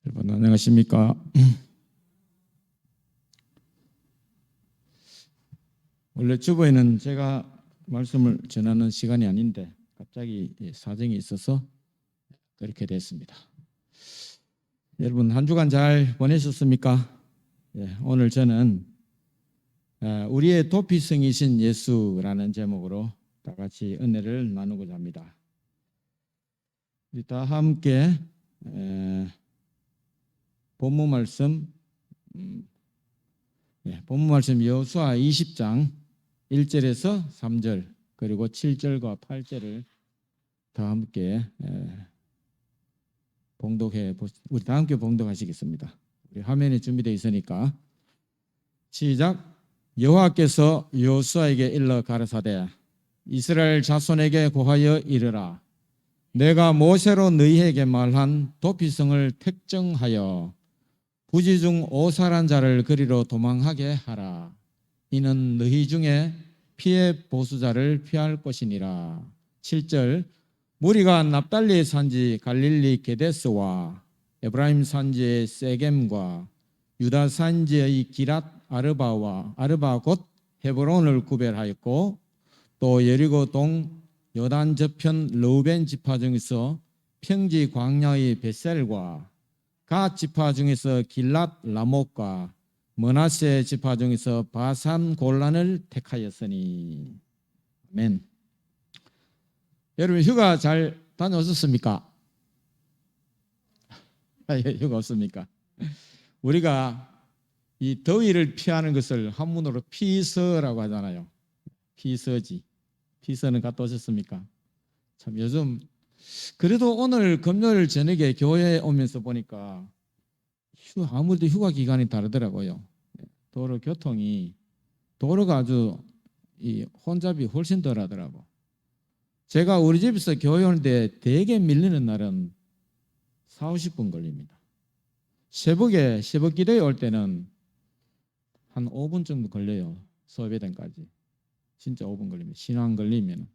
여러분 안녕하십니까? 원래 주보에는 제가 말씀을 전하는 시간이 아닌데 갑자기 사정이 있어서 그렇게 됐습니다. 여러분 한 주간 잘 보내셨습니까? 오늘 저는 우리의 도피성이신 예수라는 제목으로 다 같이 은혜를 나누고자 합니다. 우리 다 함께 본문 말씀 여호수아 20장 1절에서 3절 그리고 7절과 8절을 다 함께 우리 다 함께 봉독하시겠습니다. 우리 화면에 준비되어 있으니까 시작. 여호와께서 여호수아에게 일러 가라사대 이스라엘 자손에게 고하여 이르라. 내가 모세로 너희에게 말한 도피성을 택정하여 부지 중 오살한 자를 그리로 도망하게 하라. 이는 너희 중에 피해 보수자를 피할 것이니라. 7절. 무리가 납달리 산지 갈릴리 게데스와 에브라임 산지의 세겜과 유다 산지의 기랏 아르바 곧 헤브론을 구별하였고 또 여리고 동 요단 저편 르우벤 지파 중에서 평지 광야의 벳셀과 갓 지파 중에서 길랏 라목과 므낫세 지파 중에서 바산 골란을 택하였으니. 아멘. 여러분 휴가 잘 다녀오셨습니까? 휴가 없습니까? 우리가 이 더위를 피하는 것을 한문으로 피서라고 하잖아요. 피서지. 피서는 갔다 오셨습니까? 참 요즘 그래도 오늘 금요일 저녁에 교회에 오면서 보니까 아무래도 휴가 기간이 다르더라고요. 도로가 아주 혼잡이 훨씬 덜 하더라고. 제가 우리 집에서 교회 오는데 되게 밀리는 날은 40-50분 걸립니다. 새벽 기도에 올 때는 한 5분 정도 걸려요. 소요배당까지. 진짜 5분 걸립니다. 신앙 걸리면.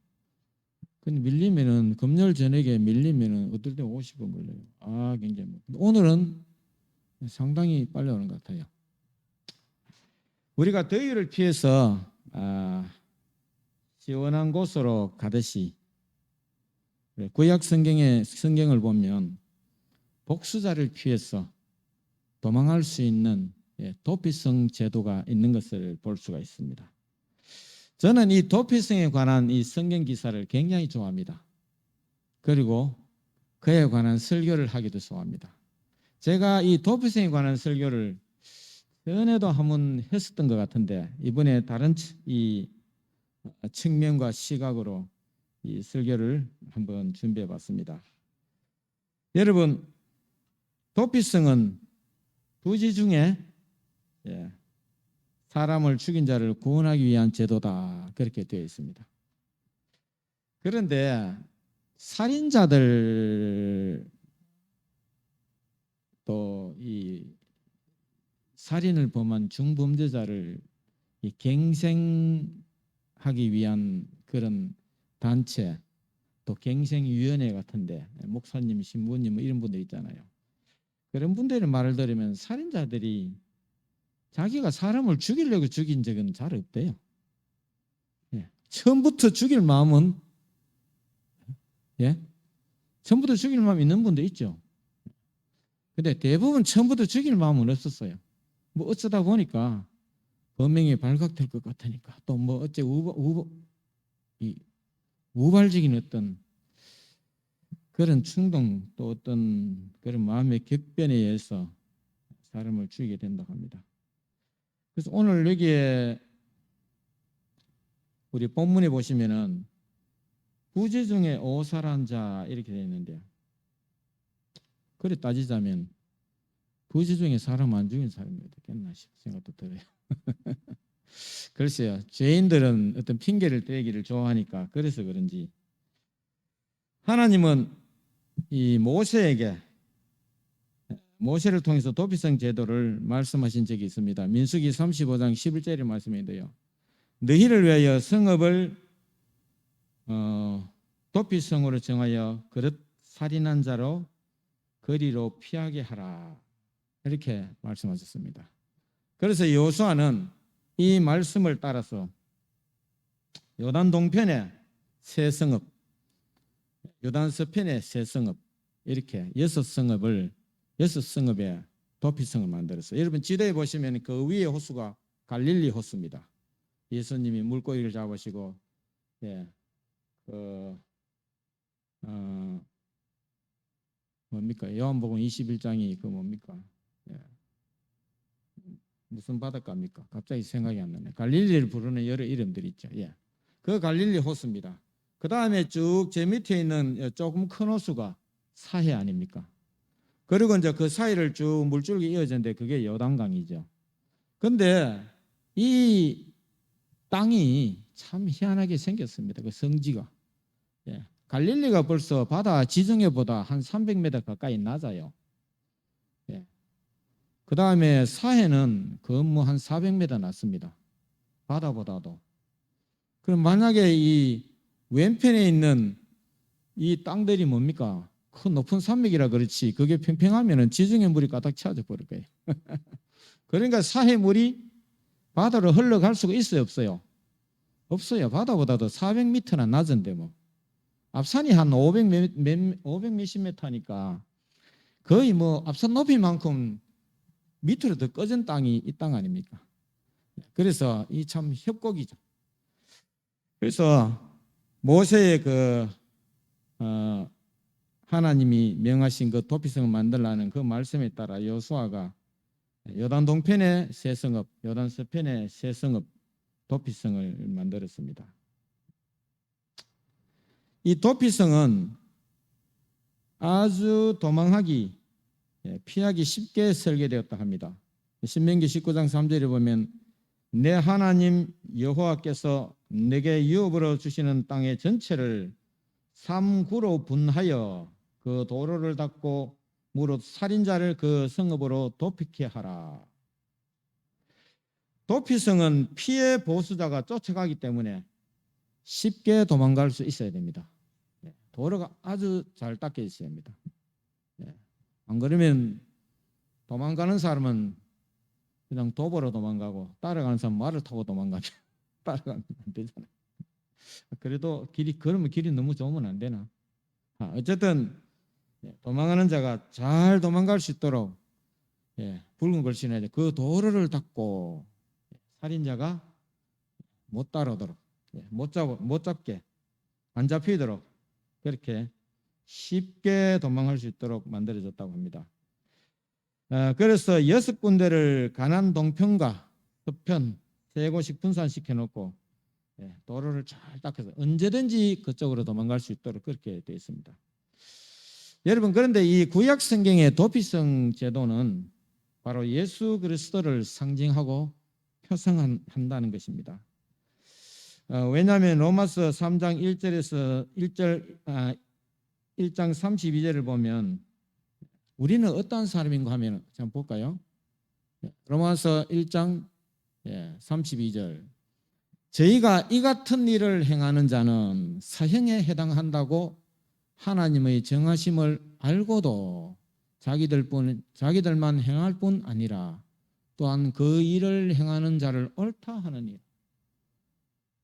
근데 밀리면은 금요일 저녁에 밀리면은 어떨 때 50분 걸려요. 굉장히. 오늘은 상당히 빨리 오는 것 같아요. 우리가 더위를 피해서 시원한 곳으로 가듯이 구약 성경을 보면 복수자를 피해서 도망할 수 있는 도피성 제도가 있는 것을 볼 수가 있습니다. 저는 이 도피성에 관한 이 성경 기사를 굉장히 좋아합니다. 그리고 그에 관한 설교를 하기도 좋아합니다. 제가 이 도피성에 관한 설교를 전에도 한번 했었던 것 같은데 이번에 다른 이 측면과 시각으로 이 설교를 한번 준비해 봤습니다. 여러분, 도피성은 부지 중에 사람을 죽인 자를 구원하기 위한 제도다 그렇게 되어 있습니다. 그런데 살인자들 또 이 살인을 범한 중범죄자를 갱생하기 위한 그런 단체 또 갱생위원회 같은데 목사님, 신부님 이런 분들 있잖아요. 그런 분들의 말을 들으면 살인자들이 자기가 사람을 죽이려고 죽인 적은 잘 없대요. 처음부터 죽일 마음은 처음부터 죽일 마음이 있는 분도 있죠. 근데 대부분 처음부터 죽일 마음은 없었어요. 뭐 어쩌다 보니까 범행이 발각될 것 같으니까 또 뭐 어째 우발적인 어떤 그런 충동 또 어떤 그런 마음의 격변에 의해서 사람을 죽이게 된다고 합니다. 그래서 오늘 여기에 우리 본문에 보시면은 부지 중에 오살한 자 이렇게 되어 있는데 그래 따지자면 부지 중에 사람 안 죽인 사람이 어떻겠나 싶은 생각도 들어요. 글쎄요. 죄인들은 어떤 핑계를 대기를 좋아하니까 그래서 그런지 하나님은 이 모세를 통해서 도피성 제도를 말씀하신 적이 있습니다. 민수기 35장 11절의 말씀인데요. 너희를 위하여 성읍을 도피성으로 정하여 그릇 살인한 자로 거리로 피하게 하라. 이렇게 말씀하셨습니다. 그래서 여호수아는 이 말씀을 따라서 요단 동편에 세 성읍, 요단 서편에 세 성읍, 이렇게 여섯 성읍에 도피성을 만들었어요. 여러분 지도에 보시면 그 위에 호수가 갈릴리 호수입니다. 예수님이 물고기를 잡으시고, 뭡니까? 요한복음 21장이 그 뭡니까? 무슨 바닷가입니까? 갑자기 생각이 안 나네. 갈릴리를 부르는 여러 이름들이 있죠. 그 갈릴리 호수입니다. 그 다음에 쭉 제 밑에 있는 조금 큰 호수가 사해 아닙니까? 그리고 이제 그 사이를 쭉 물줄기 이어졌는데 그게 요단강이죠. 근데 이 땅이 참 희한하게 생겼습니다. 그 성지가. 갈릴리가 벌써 바다 지중해보다 한 300m 가까이 낮아요. 그 다음에 사해는 뭐 한 400m 낮습니다. 바다보다도. 그럼 만약에 이 왼편에 있는 이 땅들이 뭡니까? 큰 높은 산맥이라 그렇지 그게 평평하면 지중해 물이 가득 차져 버릴 거예요. 그러니까 사해 물이 바다로 흘러갈 수가 있어요, 없어요? 없어요. 바다보다도 400m나 낮은데 뭐. 앞산이 한 500 몇십 m니까 거의 뭐 앞산 높이만큼 밑으로 더 꺼진 땅이 이 땅 아닙니까? 그래서 이 참 협곡이죠. 그래서 모세의 하나님이 명하신 그 도피성을 만들라는 그 말씀에 따라 여호수아가 요단 동편의 세 성읍, 요단 서편의 세 성읍 도피성을 만들었습니다. 이 도피성은 아주 도망하기, 피하기 쉽게 설계되었다 합니다. 신명기 19장 3절에 보면 내 하나님 여호와께서 내게 유업으로 주시는 땅의 전체를 삼구로 분하여 그 도로를 닦고 무릇 살인자를 그 성읍으로 도피케 하라. 도피성은 피해 보수자가 쫓아가기 때문에 쉽게 도망갈 수 있어야 됩니다. 도로가 아주 잘 닦여 있어야 합니다. 안 그러면 도망가는 사람은 그냥 도보로 도망가고 따라가는 사람은 말을 타고 도망가면 따라가면 안 되잖아요. 그래도 그러면 길이 너무 좁으면 안 되나? 어쨌든 도망가는 자가 잘 도망갈 수 있도록 붉은 글씨나 그 도로를 닦고 살인자가 못 따라오도록 못 잡게 안 잡히도록 그렇게 쉽게 도망갈 수 있도록 만들어졌다고 합니다. 그래서 6군데를 가나안 동편과 서편 세 곳씩 분산시켜 놓고 도로를 잘 닦아서 언제든지 그쪽으로 도망갈 수 있도록 그렇게 되어 있습니다. 여러분 그런데 이 구약 성경의 도피성 제도는 바로 예수 그리스도를 상징하고 표상한다는 것입니다. 왜냐하면 로마서 3장 1절에서 1장 32절을 보면 우리는 어떤 사람인가 하면 한번 볼까요? 로마서 1장 32절 저희가 이 같은 일을 행하는 자는 사형에 해당한다고 하나님의 정하심을 알고도 자기들만 행할 뿐 아니라 또한 그 일을 행하는 자를 옳다 하느니라.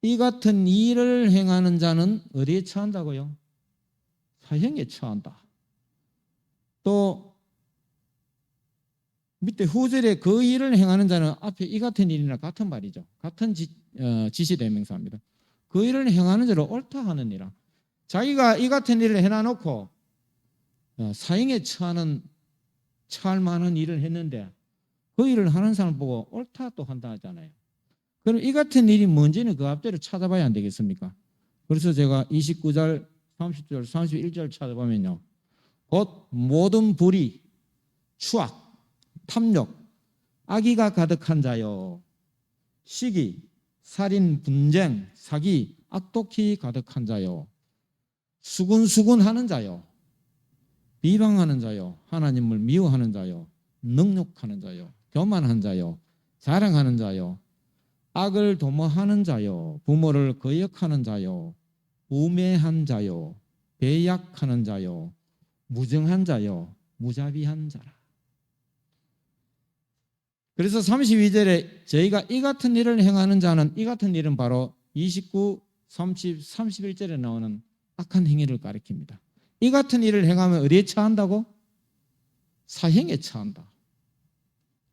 이 같은 일을 행하는 자는 어디에 처한다고요? 사형에 처한다. 또 밑에 후절에 그 일을 행하는 자는 앞에 이 같은 일이나 같은 말이죠. 같은 지시대명사입니다. 그 일을 행하는 자를 옳다 하느니라. 자기가 이 같은 일을 해놔놓고 사형에 처할 만한 일을 했는데 그 일을 하는 사람 보고 옳다 또 한다 하잖아요. 그럼 이 같은 일이 뭔지는 그 앞뒤를 찾아봐야 안 되겠습니까? 그래서 제가 29절, 30절, 31절 찾아보면요. 곧 모든 불의, 추악, 탐욕, 악의가 가득한 자요. 시기, 살인, 분쟁, 사기, 악독히 가득한 자요. 수군수군하는 자요. 비방하는 자요. 하나님을 미워하는 자요. 능욕하는 자요. 교만한 자요. 자랑하는 자요. 악을 도모하는 자요. 부모를 거역하는 자요. 우매한 자요. 배약하는 자요. 무정한 자요. 무자비한 자라. 그래서 32절에 저희가 이 같은 일을 행하는 자는, 이 같은 일은 바로 29, 30, 31절에 나오는 악한 행위를 가리킵니다. 이 같은 일을 행하면 어디에 처한다고? 사형에 처한다.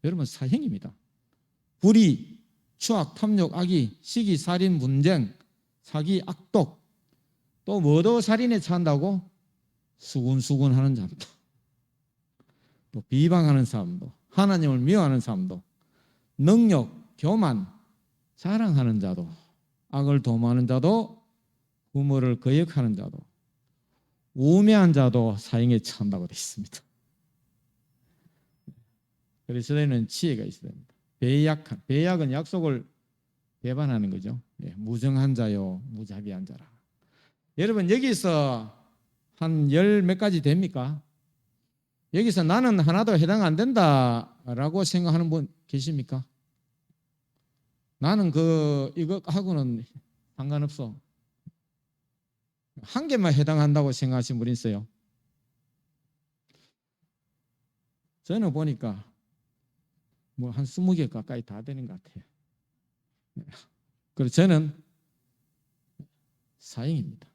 여러분, 사형입니다. 불의, 추악, 탐욕, 악의, 시기, 살인, 분쟁, 사기, 악독, 또 뭐도 살인에 처한다고? 수군수군하는 자입니다. 또 비방하는 사람도, 하나님을 미워하는 사람도, 능력, 교만, 자랑하는 자도, 악을 도모하는 자도, 부모를 거역하는 자도, 우매한 자도 사형에 처한다고 되어 있습니다. 그래서 저희는 지혜가 있어야 됩니다. 배약은 약속을 배반하는 거죠. 무정한 자요, 무자비한 자라. 여러분, 여기서 한 열 몇 가지 됩니까? 여기서 나는 하나도 해당 안 된다라고 생각하는 분 계십니까? 나는 이거 하고는 상관없어. 한 개만 해당한다고 생각하시는 분 있어요? 저는 보니까 뭐 한 20개 가까이 다 되는 것 같아요. 그래서 저는 사형입니다.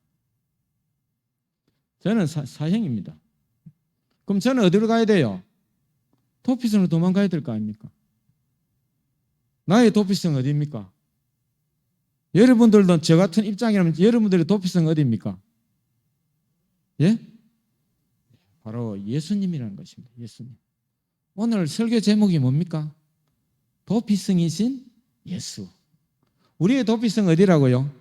저는 사형입니다. 그럼 저는 어디로 가야 돼요? 도피성으로 도망가야 될 거 아닙니까? 나의 도피성 어디입니까? 여러분들도 저 같은 입장이라면 여러분들의 도피성 어디입니까? 예? 바로 예수님이라는 것입니다. 예수님. 오늘 설교 제목이 뭡니까? 도피성이신 예수. 우리의 도피성 어디라고요?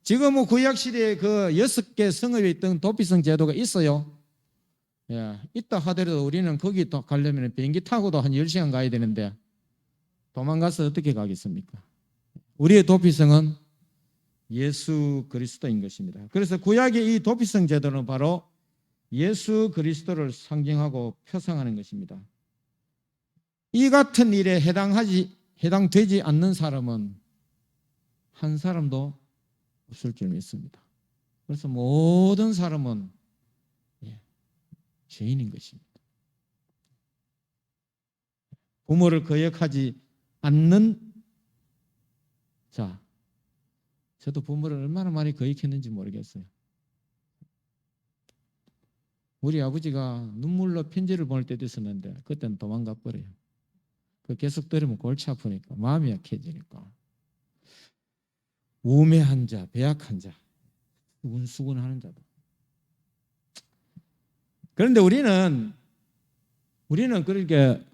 지금 뭐 구약 시대에 그 6개 성읍에 있던 도피성 제도가 있어요. 예, 있다 하더라도 우리는 거기 가려면 비행기 타고도 한 10시간 가야 되는데 도망가서 어떻게 가겠습니까? 우리의 도피성은 예수 그리스도인 것입니다. 그래서 구약의 이 도피성 제도는 바로 예수 그리스도를 상징하고 표상하는 것입니다. 이 같은 일에 해당되지 않는 사람은 한 사람도 없을 줄 믿습니다. 그래서 모든 사람은 죄인인 것입니다. 부모를 거역하지 않는 자, 저도 부모를 얼마나 많이 거역했는지 모르겠어요. 우리 아버지가 눈물로 편지를 보낼 때도 있었는데 그때는 도망가 버려요. 그 계속 들으면 골치 아프니까, 마음이 약해지니까. 우매한 자, 배약한 자, 수군수군하는 자도. 그런데 우리는 그렇게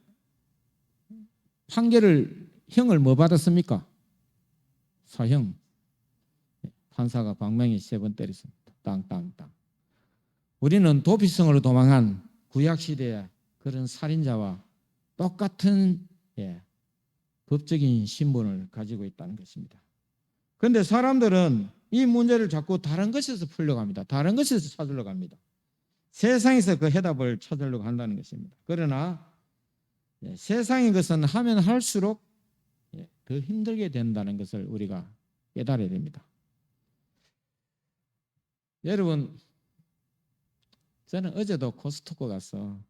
형을 뭐 받았습니까? 사형. 판사가 방망이 3번 때렸습니다. 땅땅땅. 우리는 도피성으로 도망한 구약시대의 그런 살인자와 똑같은 법적인 신분을 가지고 있다는 것입니다. 그런데 사람들은 이 문제를 자꾸 다른 것에서 풀려고 합니다. 다른 것에서 찾으려고 합니다. 세상에서 그 해답을 찾으려고 한다는 것입니다. 그러나 세상의 것은 하면 할수록 더 힘들게 된다는 것을 우리가 깨달아야 됩니다. 여러분, 저는 어제도 코스트코 가서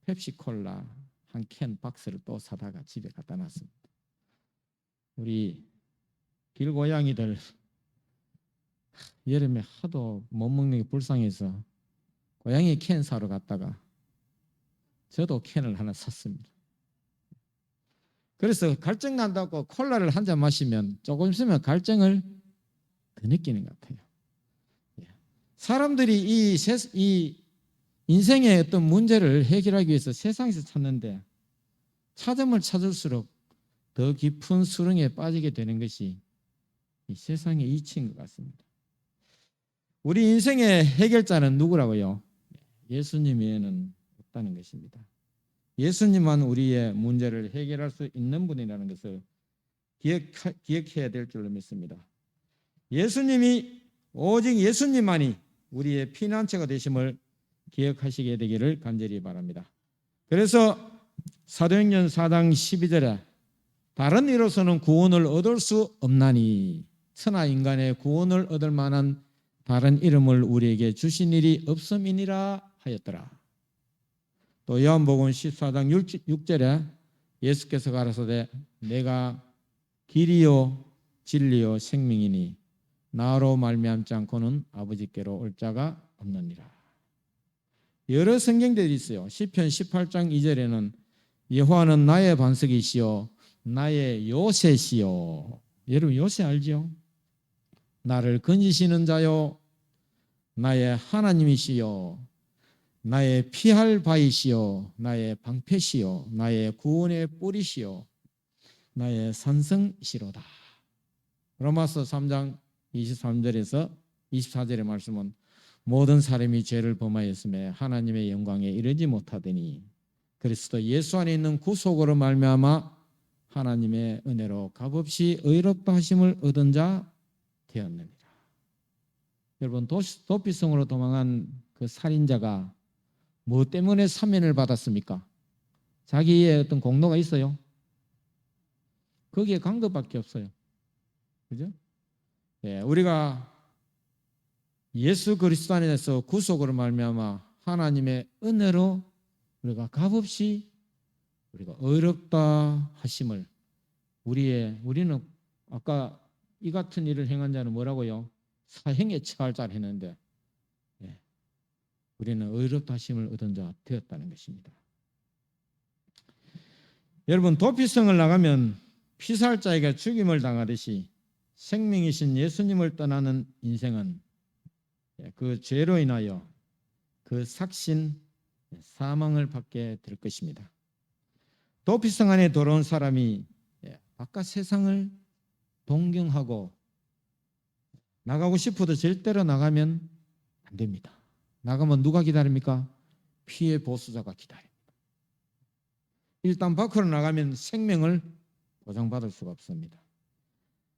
펩시콜라 한 캔 박스를 또 사다가 집에 갖다 놨습니다. 우리 길고양이들 여름에 하도 못 먹는 게 불쌍해서 고양이 캔 사러 갔다가 저도 캔을 하나 샀습니다. 그래서 갈증 난다고 콜라를 한 잔 마시면 조금 있으면 갈증을 더 느끼는 것 같아요. 사람들이 이 인생의 어떤 문제를 해결하기 위해서 세상에서 찾는데 찾으면 찾을수록 더 깊은 수렁에 빠지게 되는 것이 이 세상의 이치인 것 같습니다. 우리 인생의 해결자는 누구라고요? 예수님 외에는 없다는 것입니다. 예수님만 우리의 문제를 해결할 수 있는 분이라는 것을 기억해야 될 줄로 믿습니다. 오직 예수님만이 우리의 피난처가 되심을 기억하시게 되기를 간절히 바랍니다. 그래서 사도행전 4장 12절에 다른 이로서는 구원을 얻을 수 없나니 천하 인간의 구원을 얻을 만한 다른 이름을 우리에게 주신 일이 없음이니라 하였더라. 또 요한복음 14장 6절에 예수께서 가라사대 내가 길이요 진리요 생명이니 나로 말미암지 않고는 아버지께로 올 자가 없느니라. 여러 성경들이 있어요. 시편 18장 2절에는 여호와는 나의 반석이시요 나의 요새시요. 여러분 요새 알지요? 나를 건지시는 자요 나의 하나님이시요 나의 피할 바이시요 나의 방패시요 나의 구원의 뿌리시요 나의 산성이시로다. 로마서 3장 23절에서 24절의 말씀은 모든 사람이 죄를 범하였음에 하나님의 영광에 이르지 못하더니 그리스도 예수 안에 있는 구속으로 말미암아 하나님의 은혜로 값없이 의롭다 하심을 얻은 자 되었느니라. 여러분 도피성으로 도망한 그 살인자가 뭐 때문에 사면을 받았습니까? 자기의 어떤 공로가 있어요? 거기에 간 것밖에 없어요. 그죠? 예, 우리가 예수 그리스도 안에서 구속으로 말미암아 하나님의 은혜로 우리가 값없이 우리가 의롭다 하심을 우리는 아까 이 같은 일을 행한 자는 뭐라고요? 사형에 처할 자를 했는데 예, 우리는 의롭다 하심을 얻은 자 되었다는 것입니다. 여러분 도피성을 나가면 피살자에게 죽임을 당하듯이 생명이신 예수님을 떠나는 인생은 그 죄로 인하여 그 삭신 사망을 받게 될 것입니다. 도피성 안에 들어온 사람이 바깥 세상을 동경하고 나가고 싶어도 절대로 나가면 안 됩니다. 나가면 누가 기다립니까? 피해 보수자가 기다립니다. 일단 밖으로 나가면 생명을 보장받을 수가 없습니다.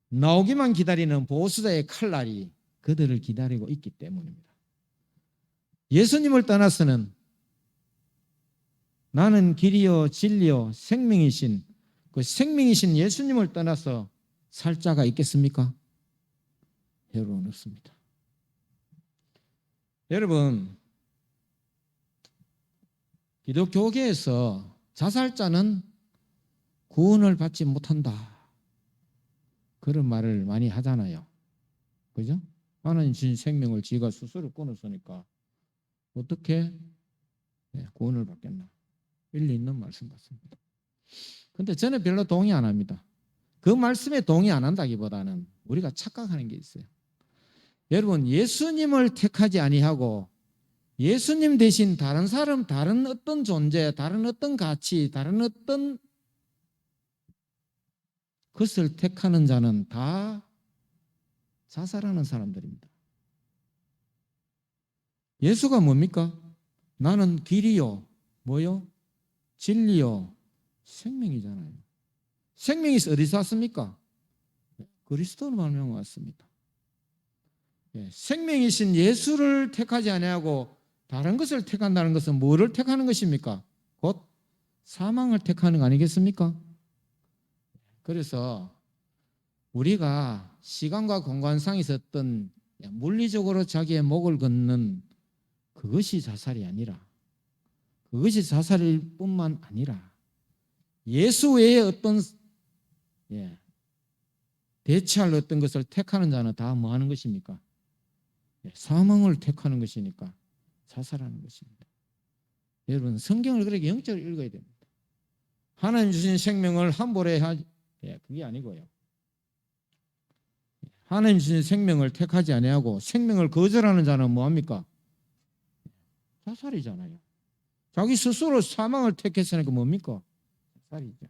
나오기만 기다리는 보수자의 칼날이 그들을 기다리고 있기 때문입니다. 예수님을 떠나서는 나는 길이요 진리요 생명이신 그 생명이신 예수님을 떠나서 살 자가 있겠습니까? 여러분 없습니다. 여러분 기독교계에서 자살자는 구원을 받지 못한다 그런 말을 많이 하잖아요. 그죠? 하나님 주신 생명을 지가 스스로 끊었으니까 어떻게 구원을 받겠나? 일리 있는 말씀 같습니다. 그런데 저는 별로 동의 안 합니다. 그 말씀에 동의 안 한다기보다는 우리가 착각하는 게 있어요. 여러분 예수님을 택하지 아니하고 예수님 대신 다른 사람, 다른 어떤 존재, 다른 어떤 가치, 다른 어떤 것을 택하는 자는 다 자살하는 사람들입니다. 예수가 뭡니까? 나는 길이요, 뭐요? 진리요, 생명이잖아요. 생명이 어디서 왔습니까? 그리스도로 말미암아 왔습니다. 생명이신 예수를 택하지 아니하고 다른 것을 택한다는 것은 뭐를 택하는 것입니까? 곧 사망을 택하는 거 아니겠습니까? 그래서 우리가 시간과 공간상에 있었던 물리적으로 자기의 목을 걷는 그것이 자살이 아니라 그것이 자살일 뿐만 아니라 예수 외에 어떤 대체할 어떤 것을 택하는 자는 다 뭐 하는 것입니까? 사망을 택하는 것이니까 자살하는 것입니다. 여러분 성경을 그렇게 영적으로 읽어야 됩니다. 하나님 주신 생명을 함부로 하지 그게 아니고요. 하나님 주신 생명을 택하지 아니하고 생명을 거절하는 자는 뭐합니까? 자살이잖아요. 자기 스스로 사망을 택했으니까 뭡니까? 자살이죠.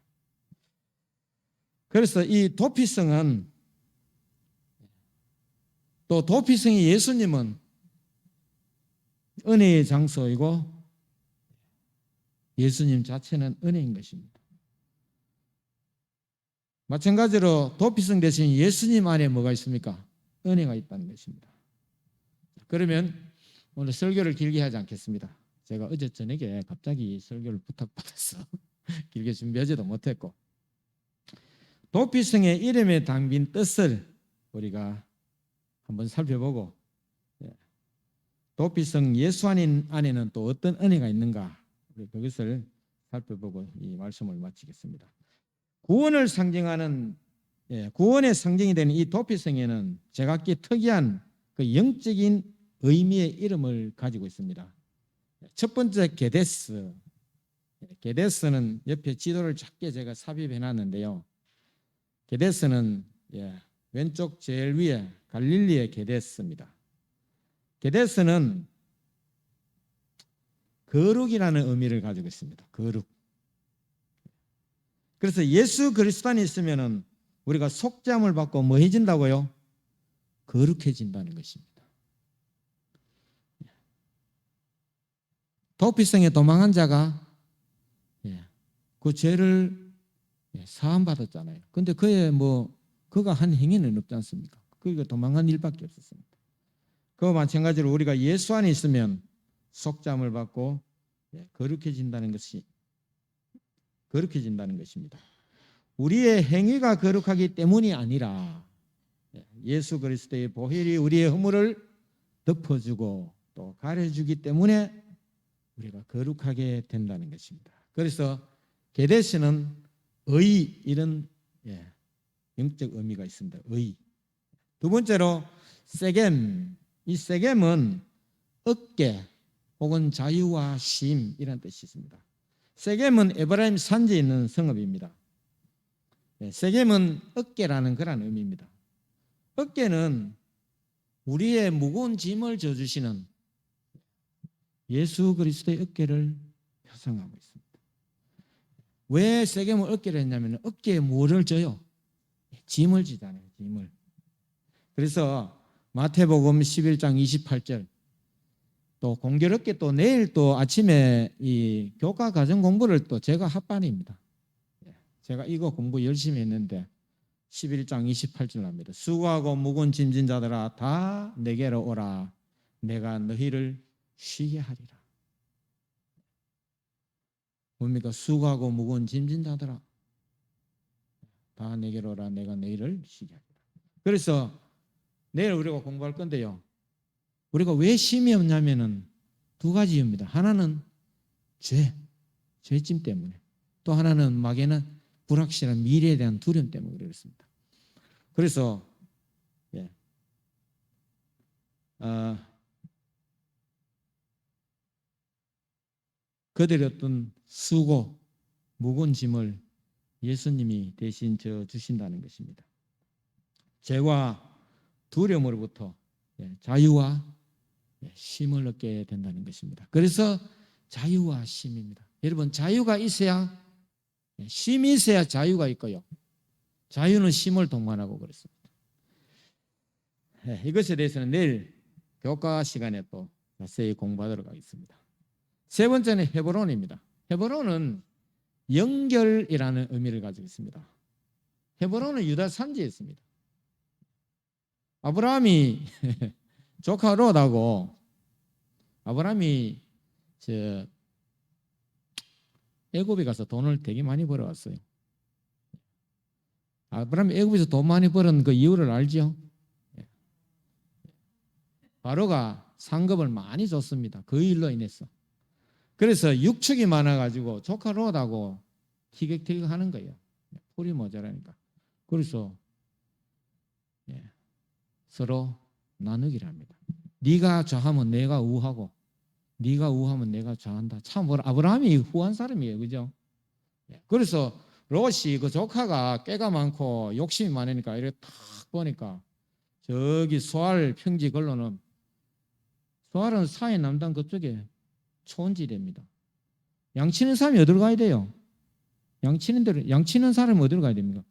그래서 이 도피성은 또 도피성이 예수님은 은혜의 장소이고 예수님 자체는 은혜인 것입니다. 마찬가지로 도피성 대신 예수님 안에 뭐가 있습니까? 은혜가 있다는 것입니다. 그러면 오늘 설교를 길게 하지 않겠습니다. 제가 어제 저녁에 갑자기 설교를 부탁받아서 길게 준비하지도 못했고 도피성의 이름에 담긴 뜻을 우리가 한번 살펴보고 도피성 예수 안에는 또 어떤 은혜가 있는가 그것을 살펴보고 이 말씀을 마치겠습니다. 구원을 상징하는 구원의 상징이 되는 이 도피성에는 제각기 특이한 그 영적인 의미의 이름을 가지고 있습니다. 첫 번째 게데스. 게데스는 옆에 지도를 작게 제가 삽입해 놨는데요. 게데스는 왼쪽 제일 위에 갈릴리의 게데스입니다. 게데스는 거룩이라는 의미를 가지고 있습니다. 거룩. 그래서 예수 그리스도 안에 있으면은 우리가 속죄함을 받고 뭐 해진다고요? 거룩해진다는 것입니다. 도피성에 도망한 자가 그 죄를 사함받았잖아요. 근데 그가 한 행위는 없지 않습니까? 그가 도망한 일밖에 없었습니다. 그와 마찬가지로 우리가 예수 안에 있으면 속죄함을 받고 거룩해진다는 것입니다. 우리의 행위가 거룩하기 때문이 아니라 예수 그리스도의 보혈이 우리의 허물을 덮어주고 또 가려주기 때문에 우리가 거룩하게 된다는 것입니다. 그래서 게데스는 의, 이런 영적 의미가 있습니다. 의. 두 번째로 세겜. 이 세겜은 어깨 혹은 자유와 쉼 이런 뜻이 있습니다. 세겜은 에브라임 산지에 있는 성읍입니다. 세겜은 어깨라는 그런 의미입니다. 어깨는 우리의 무거운 짐을 져주시는 예수 그리스도의 어깨를 표상하고 있습니다. 왜 세겜을 어깨를 했냐면 어깨에 뭐를 져요? 짐을 지잖아요. 짐을. 그래서 마태복음 11장 28절 또 공교롭게 또 내일 또 아침에 이 교과 과정 공부를 또 제가 합반입니다. 제가 이거 공부 열심히 했는데 11장 28절 납니다. 수고하고 무거운 짐진 자들아 다 내게로 오라. 내가 너희를 쉬게 하리라. 뭡니까? 수고하고 무거운 짐진 자들아 다 내게로 오라. 내가 너희를 쉬게 하리라. 그래서 내일 우리가 공부할 건데요. 우리가 왜 쉼이 없냐면은 두 가지 이유입니다. 하나는 죄짐 때문에, 또 하나는 막연한 불확실한 미래에 대한 두려움 때문에 그렇습니다. 그래서 그들의 어떤 수고, 무거운 짐을 예수님이 대신 져 주신다는 것입니다. 죄와 두려움으로부터 자유와 쉼을 얻게 된다는 것입니다. 그래서 자유와 쉼입니다. 여러분, 자유가 있어야 쉼이 있어야 자유가 있고요. 자유는 쉼을 동반하고 그렇습니다. 이것에 대해서는 내일 교과 시간에 또 자세히 공부하도록 하겠습니다. 세 번째는 헤브론입니다. 헤브론은 연결이라는 의미를 가지고 있습니다. 헤브론은 유다 산지에 있습니다. 아브라함이 조카 롯하고 아브라함이 애굽에 가서 돈을 되게 많이 벌어왔어요. 아브라함이 애굽에서 돈 많이 벌은 그 이유를 알죠? 바로가 상급을 많이 줬습니다. 그 일로 인해서. 그래서 육축이 많아가지고 조카 롯하고 티격태격 하는 거예요. 풀이 모자라니까. 그래서 서로 나누기를 합니다. 네가 좌하면 내가 우하고 네가 우하면 내가 좌한다. 참 아브라함이 후한 사람이에요. 그죠? 그래서 롯이 그 조카가 깨가 많고 욕심이 많으니까 이렇게 탁 보니까 저기 소알 평지 걸로는 소알은 사해 남단 그쪽에 촌지대입니다. 양치는 사람이 어디로 가야 돼요? 양치는 사람이 어디로 가야 됩니까?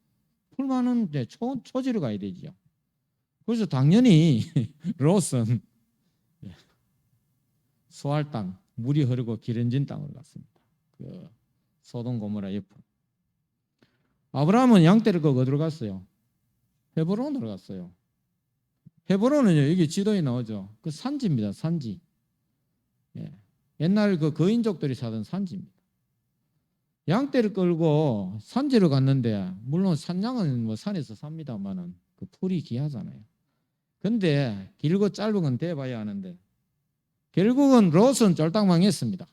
풀 많은 초지로 가야 되죠. 그래서 당연히 롯은 소알 땅, 물이 흐르고 기름진 땅으로 갔습니다. 그 소돔 고모라 옆으로. 아브라함은 양떼를 끄고 어디로 갔어요? 헤브론으로 갔어요. 헤브론은요, 여기 지도에 나오죠. 그 산지입니다. 산지. 옛날 그 거인족들이 사던 산지입니다. 양떼를 끌고 산지로 갔는데, 물론 산양은 뭐 산에서 삽니다만은 그 풀이 귀하잖아요. 근데 길고 짧은 건 대봐야 하는데 결국은 롯은 쫄딱 망했습니다.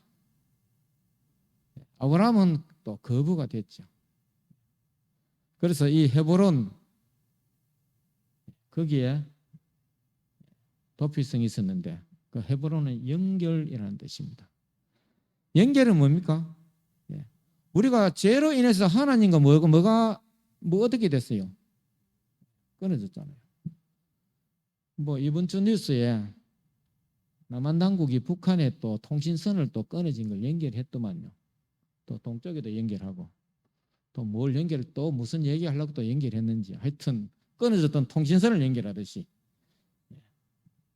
아브라함은 또 거부가 됐죠. 그래서 이 헤브론 거기에 도피성이 있었는데 그 헤브론은 연결이라는 뜻입니다. 연결은 뭡니까? 예. 우리가 죄로 인해서 하나님과 뭐 어떻게 됐어요? 끊어졌잖아요. 뭐 이번 주 뉴스에 남한 당국이 북한에 또 통신선을 또 끊어진 걸 연결했더만요. 또 동쪽에도 연결하고 또 뭘 또 무슨 얘기하려고 또 연결했는지 하여튼 끊어졌던 통신선을 연결하듯이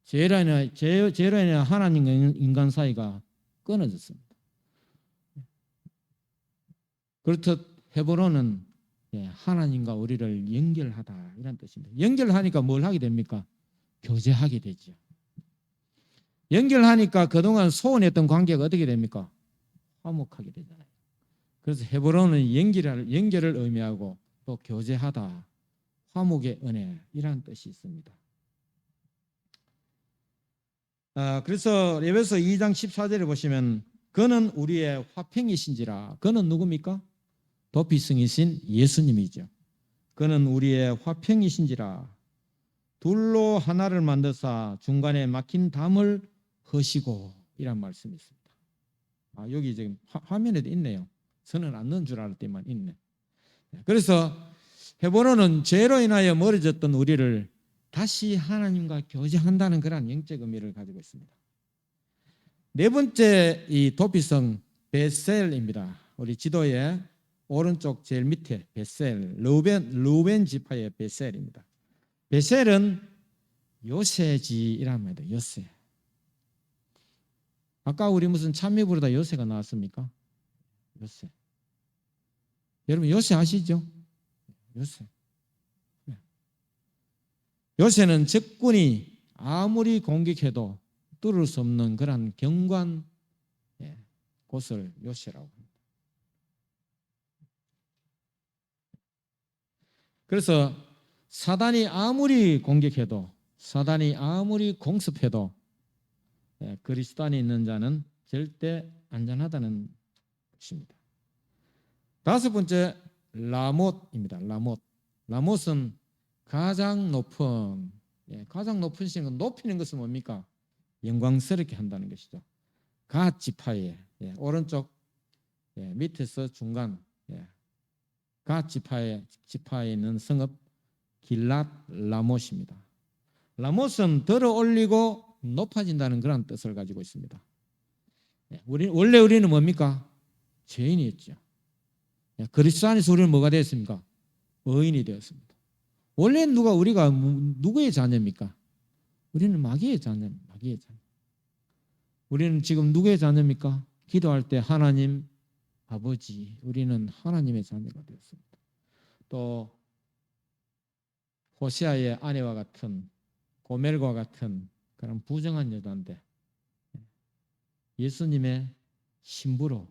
죄로 인해 하나님과 인간 사이가 끊어졌습니다. 그렇듯 헤브론은 하나님과 우리를 연결하다 이런 뜻입니다. 연결하니까 뭘 하게 됩니까? 교제하게 되죠. 연결하니까 그동안 소원했던 관계가 어떻게 됩니까? 화목하게 되잖아요. 그래서 헤브론은 연결을 의미하고 또 교제하다, 화목의 은혜 이런 뜻이 있습니다. 그래서 에베소 2장 14절에 보시면 그는 우리의 화평이신지라. 그는 누굽니까? 도피성이신 예수님이죠. 그는 우리의 화평이신지라. 둘로 하나를 만드사 중간에 막힌 담을 허시고 이란 말씀이 있습니다. 여기 지금 화면에도 있네요. 저는 안 넣은 줄 알았더니만 있네. 그래서 헤브론은 죄로 인하여 멀어졌던 우리를 다시 하나님과 교제한다는 그런 영적 의미를 가지고 있습니다. 네 번째 이 도피성 베셀입니다. 우리 지도에 오른쪽 제일 밑에 베셀, 르우벤 지파의 베셀입니다. 베셀은 요새지이란 말이에요. 요새. 아까 우리 무슨 찬미 부르다 요새가 나왔습니까? 요새. 여러분 요새 아시죠? 요새. 요새는 적군이 아무리 공격해도 뚫을 수 없는 그런 경관 곳을 요새라고 합니다. 그래서 사단이 아무리 공격해도 사단이 아무리 공습해도 그리스도 안에 있는 자는 절대 안전하다는 것입니다. 다섯 번째 라못입니다. 라못은 가장 높은 신은 높이는 것은 뭡니까? 영광스럽게 한다는 것이죠. 갓 지파의 오른쪽 밑에서 중간 갓 지파에 있는 성읍 길랏 라못입니다. 라못은 들어 올리고 높아진다는 그런 뜻을 가지고 있습니다. 원래 우리는 뭡니까? 죄인이었죠. 그리스도 안에서 우리는 뭐가 되었습니까? 의인이 되었습니다. 원래 우리가 누구의 자녀입니까? 우리는 마귀의 자녀입니다. 마귀의 자녀. 우리는 지금 누구의 자녀입니까? 기도할 때 하나님 아버지, 우리는 하나님의 자녀가 되었습니다. 또 호세아의 아내와 같은 고멜과 같은 그런 부정한 여자인데 예수님의 신부로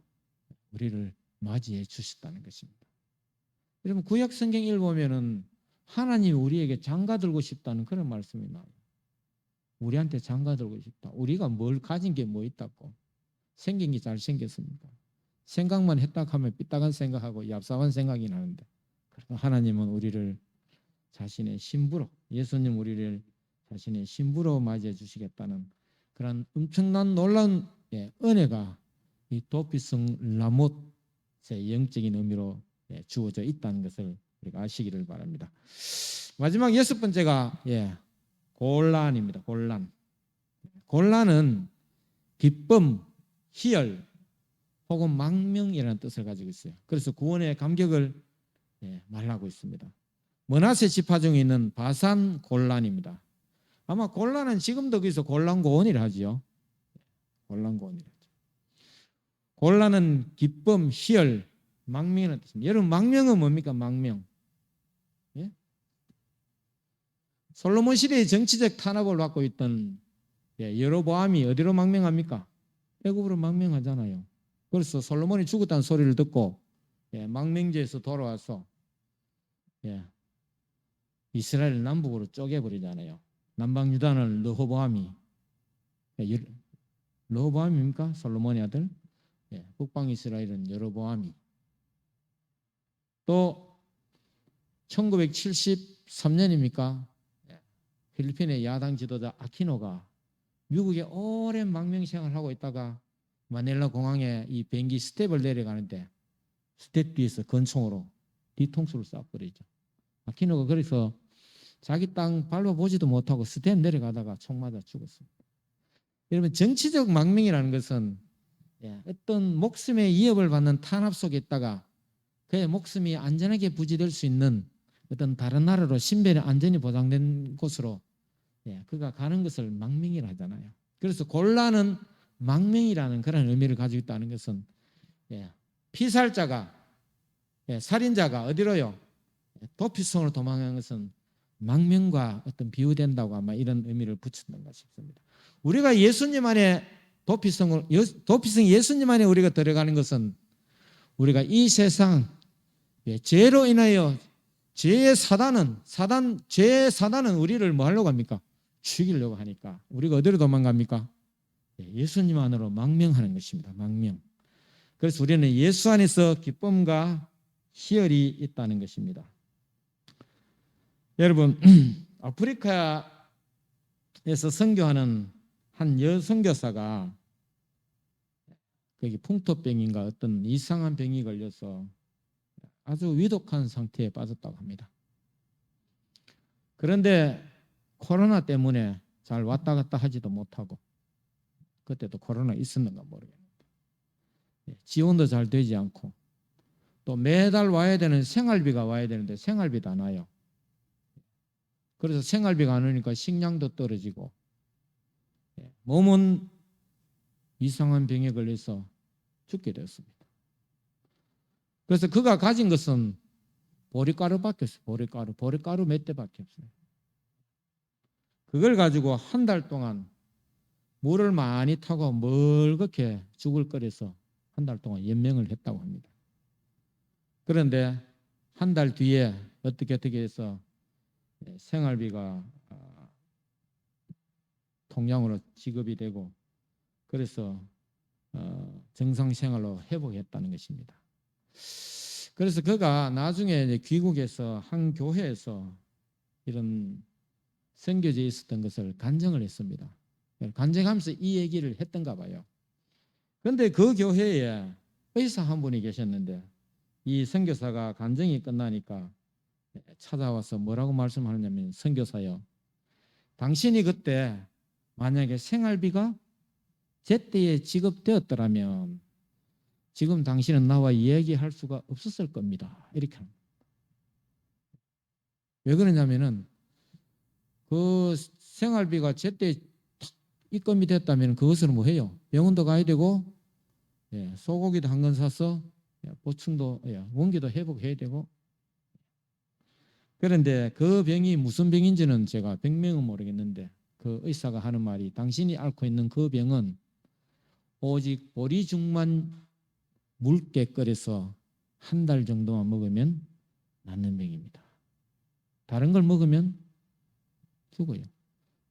우리를 맞이해 주셨다는 것입니다. 여러분 구약 성경 읽어보면은 하나님이 우리에게 장가 들고 싶다는 그런 말씀이 나와요. 우리한테 장가 들고 싶다. 우리가 뭘 가진 게 뭐 있다고? 생긴 게 잘생겼습니까? 생각만 했다 하면 삐딱한 생각하고 얍삽한 생각이 나는데 하나님은 우리를 자신의 신부로 예수님 우리를 자신의 신부로 맞이해 주시겠다는 그런 엄청난 놀라운 은혜가 이 도피성 라못의 영적인 의미로 주어져 있다는 것을 우리가 아시기를 바랍니다. 마지막 여섯 번째가 곤란입니다. 곤란은 기쁨, 희열 혹은 망명이라는 뜻을 가지고 있어요. 그래서 구원의 감격을 말하고 있습니다. 므낫세 지파 중에 있는 바산 곤란입니다. 아마 곤란은 지금도 거기서 곤란고원이라 하지요. 곤란고원이라 하죠. 곤란은 기쁨, 희열, 망명이라는 뜻입니다. 여러분 망명은 뭡니까? 망명. 솔로몬 시대의 정치적 탄압을 받고 있던 여로보암이 어디로 망명합니까? 애굽으로 망명하잖아요. 그래서 솔로몬이 죽었다는 소리를 듣고 망명지에서 돌아와서 이스라엘 남북으로 쪼개버리잖아요. 남방 유다는 르호보암입니까? 솔로몬의 아들? 북방 이스라엘은 여로보암이, 또 1973년입니까? 필리핀의 야당 지도자 아키노가 미국에 오랜 망명 생활을 하고 있다가 마닐라 공항에 이 비행기 스텝을 내려가는데 스텝 뒤에서 권총으로 뒤통수를 쏴버리죠. 아키노가 그래서 자기 땅 밟아보지도 못하고 스텝 내려가다가 총 맞아 죽었습니다. 여러분, 정치적 망명이라는 것은 어떤 목숨의 위협을 받는 탄압 속에 있다가 그의 목숨이 안전하게 부지될 수 있는 어떤 다른 나라로 신변의 안전이 보장된 곳으로 그가 가는 것을 망명이라 하잖아요. 그래서 곤란은 망명이라는 그런 의미를 가지고 있다는 것은 피살자가 살인자가 어디로요? 도피성으로 도망간 것은 망명과 어떤 비유된다고 아마 이런 의미를 붙였는가 싶습니다. 우리가 예수님 안에 도피성 예수님 안에 우리가 들어가는 것은 우리가 이 세상 죄로 인하여 죄의 사단은 우리를 뭐 하려고 합니까? 죽이려고 하니까 우리가 어디로 도망갑니까? 예수님 안으로 망명하는 것입니다. 망명. 그래서 우리는 예수 안에서 기쁨과 희열이 있다는 것입니다. 여러분, 아프리카에서 선교하는 한 여선교사가 거기 풍토병인가 어떤 이상한 병이 걸려서 아주 위독한 상태에 빠졌다고 합니다. 그런데 코로나 때문에 잘 왔다 갔다 하지도 못하고, 그때도 코로나 있었는가 모르겠는데 지원도 잘 되지 않고, 또 매달 와야 되는 생활비가 와야 되는데 생활비도 안 와요. 그래서 생활비가 안 오니까 식량도 떨어지고 몸은 이상한 병에 걸려서 죽게 되었습니다. 그래서 그가 가진 것은 보리가루밖에 없어요. 보리가루 몇 대밖에 없어요. 그걸 가지고 한 달 동안 물을 많이 타고 멀겋게 죽을 거려서 한 달 동안 연명을 했다고 합니다. 그런데 한 달 뒤에 어떻게 해서 생활비가 통장으로 지급이 되고, 그래서 정상 생활로 회복했다는 것입니다. 그래서 그가 나중에 귀국해서 한 교회에서 이런 선교지에 있었던 것을 간증을 했습니다. 간증하면서 이 얘기를 했던가 봐요. 그런데 그 교회에 의사 한 분이 계셨는데 이 선교사가 간증이 끝나니까 찾아와서 뭐라고 말씀하느냐면, 선교사요, 당신이 그때 만약에 생활비가 제때에 지급되었더라면 지금 당신은 나와 얘기할 수가 없었을 겁니다. 이렇게 합니다. 왜 그러냐면은 그 생활비가 제때 입금이 됐다면 그것을 뭐 해요? 병원도 가야 되고 소고기도 한 건 사서 보충도 원기도 회복해야 되고. 그런데 그 병이 무슨 병인지는 제가 병명은 모르겠는데 그 의사가 하는 말이, 당신이 앓고 있는 그 병은 오직 보리죽만 묽게 끓여서 한 달 정도만 먹으면 낫는 병입니다. 다른 걸 먹으면 죽어요.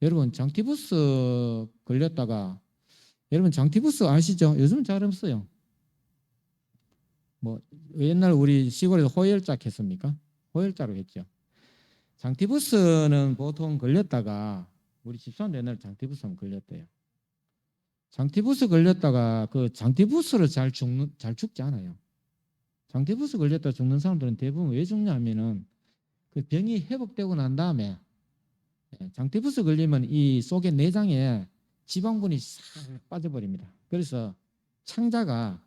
여러분, 장티푸스 걸렸다가, 여러분 장티푸스 아시죠? 요즘 잘 없어요. 뭐 옛날 우리 시골에서 호열짝 했습니까? 호열자로 했죠. 장티푸스는 보통 걸렸다가, 우리 집사람도 옛날에 장티푸스 하면 걸렸대요. 장티푸스 걸렸다가 그 장티푸스로 잘 죽지 않아요. 장티푸스 걸렸다 죽는 사람들은 대부분 왜 죽냐면은 그 병이 회복되고 난 다음에, 장티푸스 걸리면 이 속의 내장에 지방분이 싹 빠져버립니다. 그래서 창자가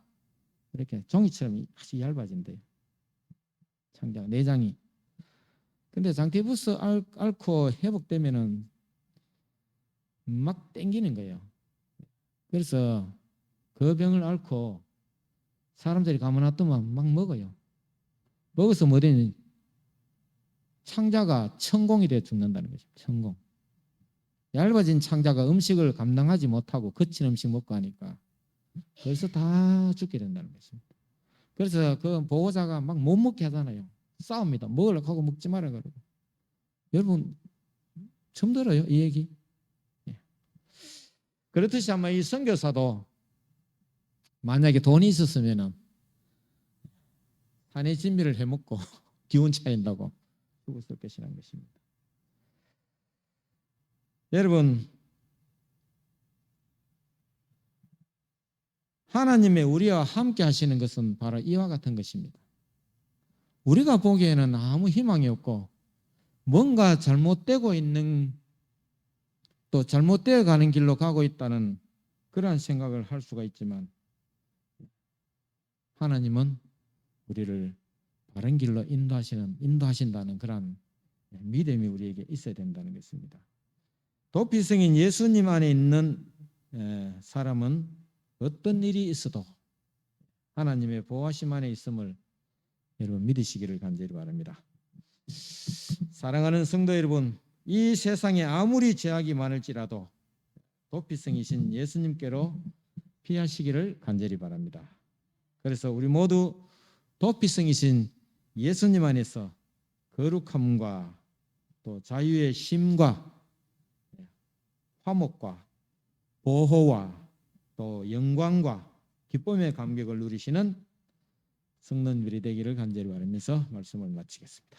이렇게 종이처럼 아주 얇아진대요. 창자, 내장이. 근데 장티푸스 앓고 회복되면은 막 땡기는 거예요. 그래서 그 병을 앓고 사람들이 가만 놔두면 막 먹어요. 먹어서 뭐 되니? 창자가 천공이 돼 죽는다는 거죠. 천공. 얇아진 창자가 음식을 감당하지 못하고 거친 음식 먹고 하니까 벌써 다 죽게 된다는 것입니다. 그래서 그 보호자가 막 못 먹게 하잖아요. 싸웁니다. 먹으려고 하고 먹지 마라 그러고. 여러분 처음 들어요 이 얘기? 그렇듯이 아마 이 선교사도 만약에 돈이 있었으면은 산의 진미를 해먹고 기운 차인다고 죽었을 것이라는 것입니다. 여러분, 하나님의 우리와 함께 하시는 것은 바로 이와 같은 것입니다. 우리가 보기에는 아무 희망이 없고 뭔가 잘못되고 있는, 또 잘못되어 가는 길로 가고 있다는 그러한 생각을 할 수가 있지만, 하나님은 우리를 바른 길로 인도하신다는 그런 믿음이 우리에게 있어야 된다는 것입니다. 도피성인 예수님 안에 있는 사람은 어떤 일이 있어도 하나님의 보호하심 안에 있음을 여러분 믿으시기를 간절히 바랍니다. 사랑하는 성도 여러분, 이 세상에 아무리 죄악이 많을지라도 도피성이신 예수님께로 피하시기를 간절히 바랍니다. 그래서 우리 모두 도피성이신 예수님 안에서 거룩함과 또 자유의 쉼과 화목과 보호와 또 영광과 기쁨의 감격을 누리시는 성도님들이 되기를 간절히 바라면서 말씀을 마치겠습니다.